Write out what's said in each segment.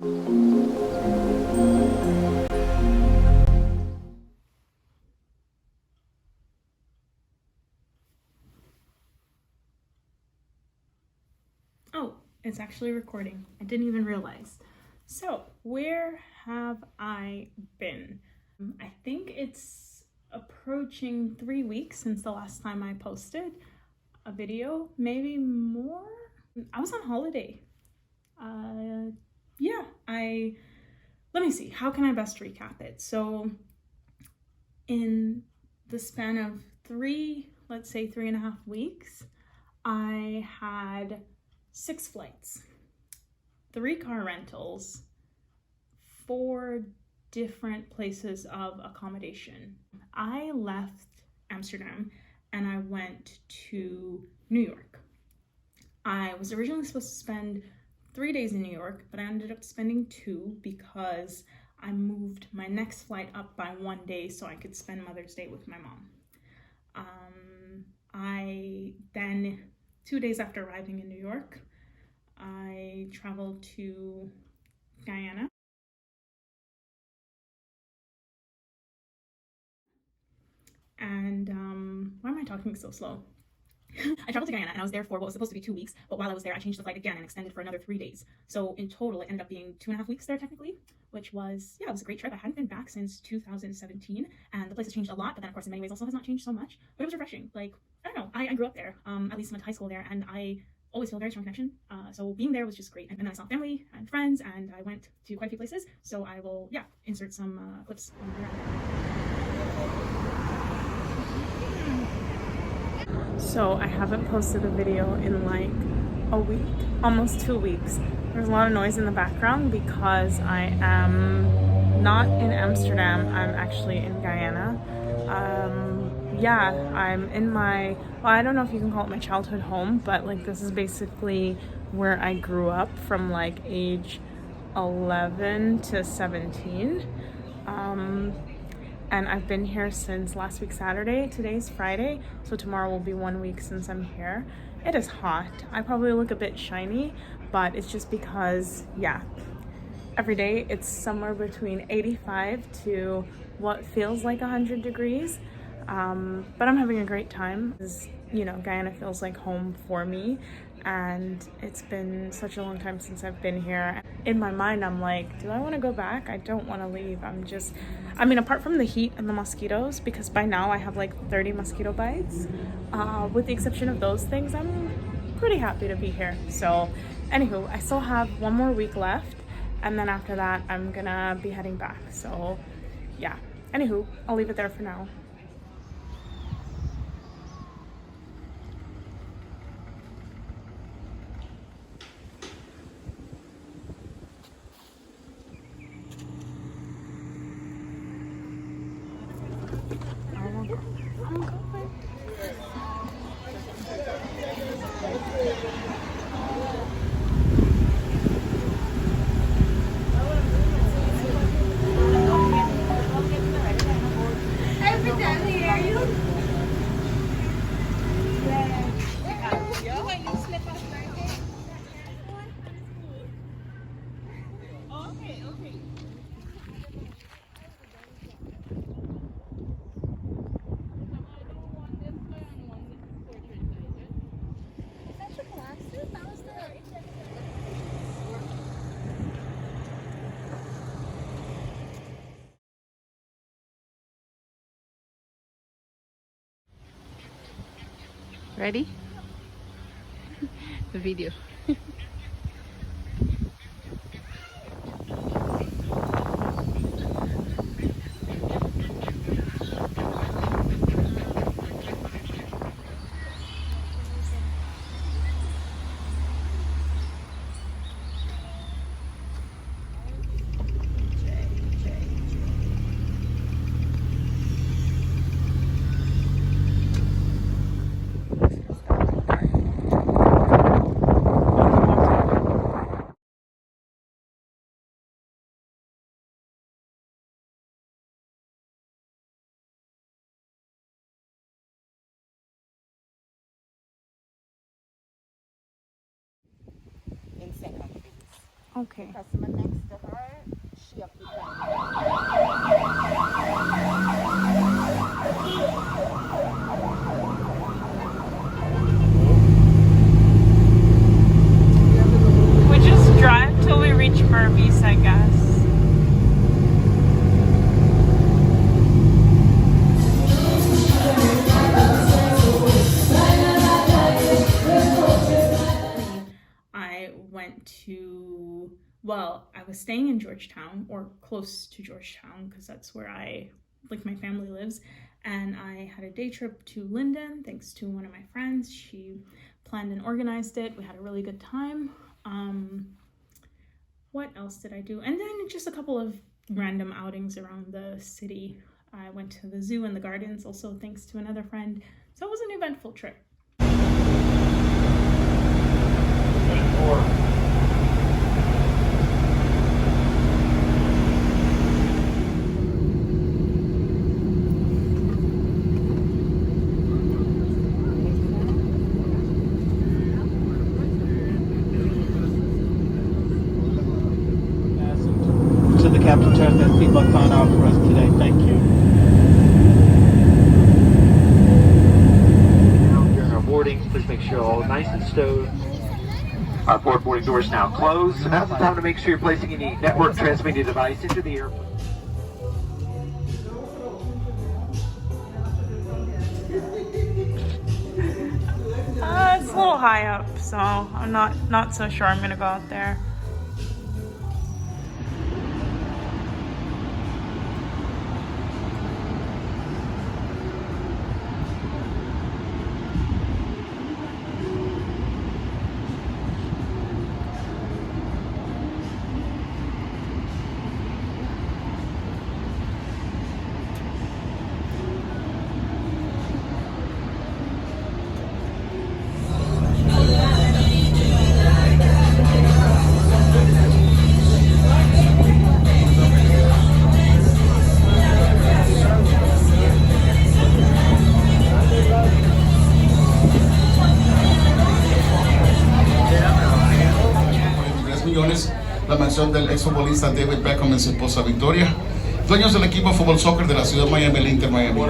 Oh, it's actually recording. I didn't even realize. So, where have I been? I think it's approaching 3 weeks since the last time I posted a video, maybe more. I was on holiday. Let me see, how can I best recap it? So in the span of let's say 3.5 weeks, I had 6 flights, 3 car rentals, 4 different places of accommodation. I left Amsterdam and I went to New York. I was originally supposed to spend 3 days in New York, but I ended up spending 2 because I moved my next flight up by 1 day so I could spend Mother's Day with my mom. I then, 2 days after arriving in New York, I traveled to Guyana. And why am I talking so slow? I traveled to Guyana and I was there for what was supposed to be 2 weeks, but while I was there, I changed the flight again and extended for another 3 days. So in total, it ended up being 2.5 weeks there technically, which was, yeah, it was a great trip. I hadn't been back since 2017 and the place has changed a lot, but then of course in many ways also has not changed so much, but it was refreshing. Like, I don't know, I grew up there, at least went to high school there, and I always feel a very strong connection. So being there was just great. And then I saw family and friends and I went to quite a few places. So I will, yeah, insert some clips on there. So I haven't posted a video in like a week, almost 2 weeks. There's a lot of noise in the background because I am not in Amsterdam, I'm actually in Guyana. Yeah, I'm in my, well, I don't know if you can call it my childhood home, but like this is basically where I grew up from like age 11 to 17. And I've been here since last week Saturday. Today's Friday, so tomorrow will be 1 week since I'm here. It is hot. I probably look a bit shiny, but it's just because, yeah, every day it's somewhere between 85 to what feels like 100 degrees. But I'm having a great time. You know, Guyana feels like home for me, and it's been such a long time since I've been here. In my mind, I'm like, do I want to go back? I don't want to leave. I mean, apart from the heat and the mosquitoes, because by now I have like 30 mosquito bites, with the exception of those things, I'm pretty happy to be here. So anywho, I still have 1 more week left, and then after that I'm gonna be heading back. So yeah, anywho, I'll leave it there for now. Ready? The video. Okay. Customer next to her, she occupied. We just drive till we reach Burmese, I guess. I went to, well, I was staying in Georgetown, or close to Georgetown, because that's where my family lives. And I had a day trip to Linden, thanks to one of my friends. She planned and organized it. We had a really good time. What else did I do? And then just a couple of random outings around the city. I went to the zoo and the gardens, also thanks to another friend. So it was an eventful trip. To the captain, turn that seatbelt sign off for us today. Thank you. Now, during our boardings, please make sure all nice and stowed. Our port boarding doors now closed, so now's the time to make sure you're placing any network transmitting device into the airplane. It's a little high up, so I'm not so sure I'm gonna go out there. La mansión del exfutbolista David Beckham y su esposa Victoria. Dueños del equipo de fútbol soccer de la ciudad de Miami, el Inter Miami.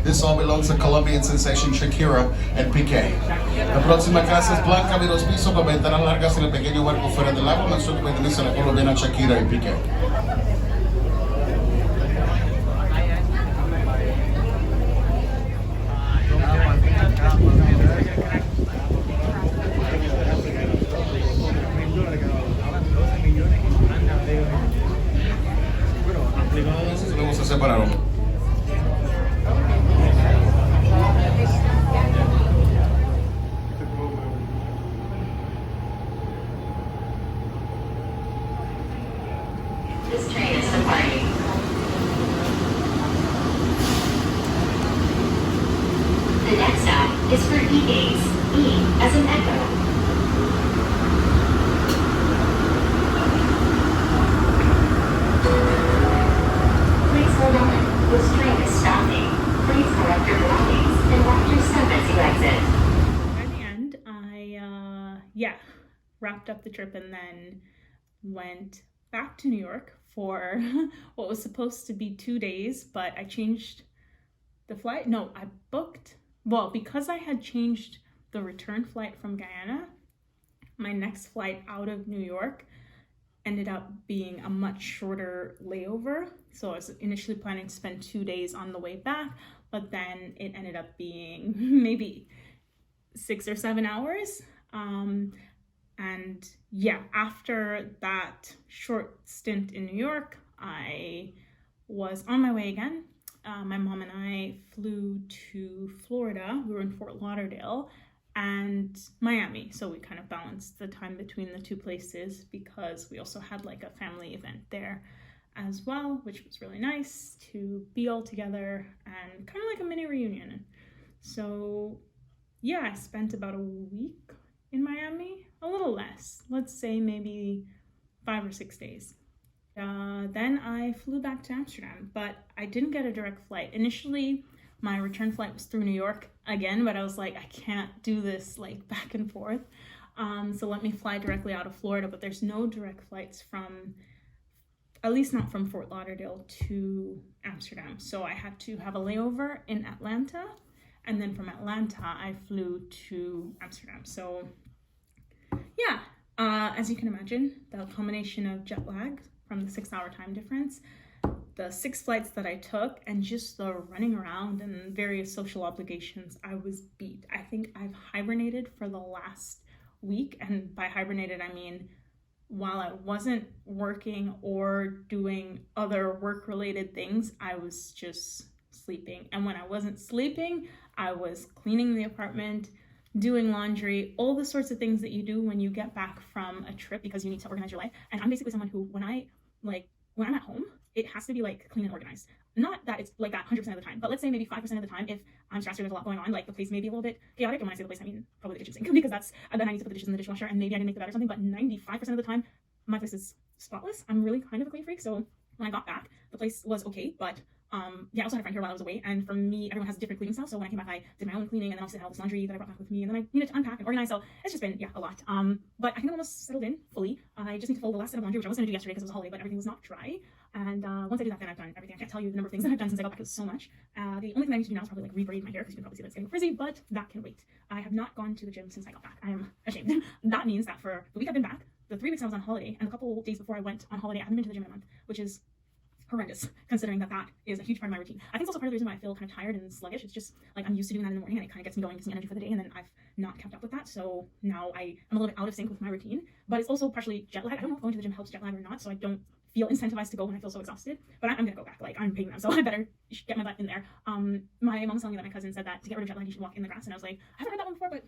This all belongs to Colombian sensation Shakira and Piqué. La próxima casa es blanca de 2 pisos con ventanas largas en el pequeño barco fuera del agua. Mansión que pertenece a la colombiana Shakira y Piqué. Luego se separaron. This train is departing. The next stop is for E-Gates. E as in echo. Please hold on. This train is stopping. Please collect your belongings and lock your stuff as you exit. By the end, I wrapped up the trip and then went back to New York for what was supposed to be 2 days, but I changed the flight. No, I booked, well, because I had changed the return flight from Guyana, my next flight out of New York ended up being a much shorter layover. So I was initially planning to spend 2 days on the way back, but then it ended up being maybe 6 or 7 hours. And yeah, after that short stint in New York, I was on my way again. My mom and I flew to Florida. We were in Fort Lauderdale and Miami. So we kind of balanced the time between the two places because we also had like a family event there as well, which was really nice to be all together and kind of like a mini reunion. So yeah, I spent about a week in Miami, a little less, let's say maybe 5 or 6 days. Then I flew back to Amsterdam, but I didn't get a direct flight. Initially, my return flight was through New York again, but I was like, I can't do this like back and forth. So let me fly directly out of Florida, but there's no direct flights from, at least not from Fort Lauderdale to Amsterdam. So I had to have a layover in Atlanta, and then from Atlanta I flew to Amsterdam. So yeah, as you can imagine, the combination of jet lag from the 6-hour time difference, the 6 flights that I took, and just the running around and various social obligations, I was beat. I think I've hibernated for the last week, and by hibernated I mean while I wasn't working or doing other work-related things, I was just sleeping. And when I wasn't sleeping, I was cleaning the apartment, doing laundry, all the sorts of things that you do when you get back from a trip because you need to organize your life. And I'm basically someone who, when I'm at home, it has to be like clean and organized. Not that it's like that 100% of the time, but let's say maybe 5% of the time, if I'm stressed or there's a lot going on, like the place may be a little bit chaotic. And when I say the place, I mean probably the kitchen sink, because that's, then I need to put the dishes in the dishwasher, and maybe I didn't make the bed or something, but 95% of the time, my place is spotless. I'm really kind of a clean freak, so when I got back, the place was okay, but yeah, I also had a friend here while I was away, and for me, everyone has a different cleaning style, so when I came back, I did my own cleaning, and then obviously I had all this laundry that I brought back with me, and then I needed to unpack and organize, so it's just been, yeah, a lot. But I think I'm almost settled in fully. I just need to fold the last set of laundry, which I was going to do yesterday because it was a holiday, but everything was not dry, and once I do that, then I've done everything. I can't tell you the number of things that I've done since I got back. It was so much. The only thing I need to do now is probably like rebraid my hair, because you can probably see that it's getting frizzy, but that can wait. I have not gone to the gym since I got back. I am ashamed. That means that for the week I've been back, the 3 weeks I was on holiday, and a couple days before I went on holiday, I haven't been to the gym in a month, which is horrendous, considering that that is a huge part of my routine. I think it's also part of the reason why I feel kind of tired and sluggish. It's just like I'm used to doing that in the morning, and it kind of gets me going, gives me energy for the day, and then I've not kept up with that, so now I'm a little bit out of sync with my routine. But it's also partially jet lag. I don't know if going to the gym helps jet lag or not, so I don't feel incentivized to go when I feel so exhausted, but I'm gonna go back. Like, I'm paying them, so I better get my butt in there. My mom was telling me that my cousin said that to get rid of jet lag you should walk in the grass, and I was like, I haven't heard that one before, but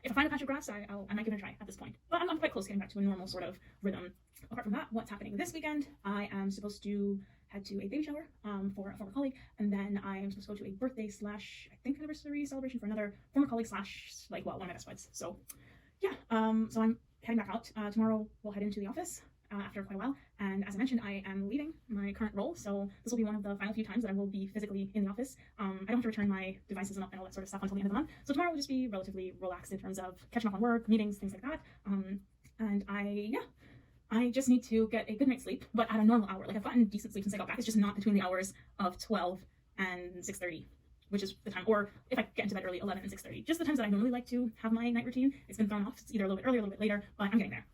if I find a patch of grass, I might give it a try at this point. But I'm quite close to getting back to a normal sort of rhythm. Apart from that, what's happening this weekend? I am supposed to head to a baby shower for a former colleague, and then I am supposed to go to a birthday / I think anniversary celebration for another former colleague / like, well, one of my best buds. So yeah, so I'm heading back out. Tomorrow we'll head into the office after quite a while, and as I mentioned, I am leaving my current role, so this will be one of the final few times that I will be physically in the office. I don't have to return my devices and all that sort of stuff until the end of the month, so tomorrow will just be relatively relaxed in terms of catching up on work, meetings, things like that. And I just need to get a good night's sleep, but at a normal hour. Like, I've gotten decent sleep since I got back. It's just not between the hours of 12 and 6:30, which is the time, or if I get into bed early, 11 and 6:30. Just the times that I normally like to have my night routine. It's been thrown off. It's either a little bit earlier, a little bit later, but I'm getting there.